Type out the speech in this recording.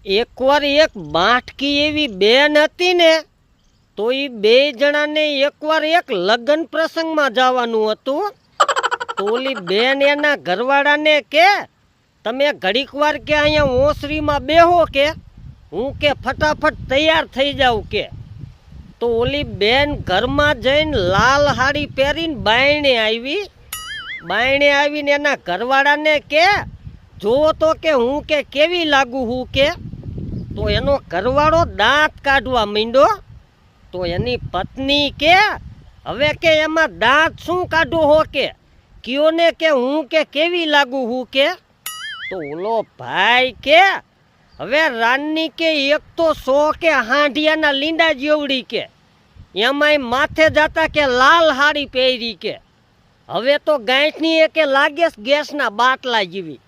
એકવાર એક બાટકી એવી બેન હતી ને, તો એ બે જણાને એકવાર એક લગ્ન પ્રસંગમાં જવાનું હતું. તો ઓલી બેન એના ઘરવાળાને કે તમે ઘડીક વાર કે અહીંયા ઓસરીમાં બેહો કે હું કે ફટાફટ તૈયાર થઈ જાઉં કે. તો ઓલી બેન ઘરમાં જઈને લાલ સાડી પહેરીને બાયણે આવીને એના ઘરવાળાને કે જોવો તો કે હું કે કેવી લાગુ હું કે. તો એનો ઘરવાળો દાંત કાઢવા માંડ્યો. તો એની પત્ની કે હવે કે એમાં દાંત શું કાઢો હો કે કયો ને કે હું કે કેવી લાગુ હું કે. તો ઓલો ભાઈ કે હવે રાનની કે એક તો 100 કે હાંડિયાના લીંડા જેવડી કે એમાંય માથે જાતા કે લાલ હાડી પહેરી કે હવે તો ગાંઠની કે લાગે ગેસના બાટલા જેવી.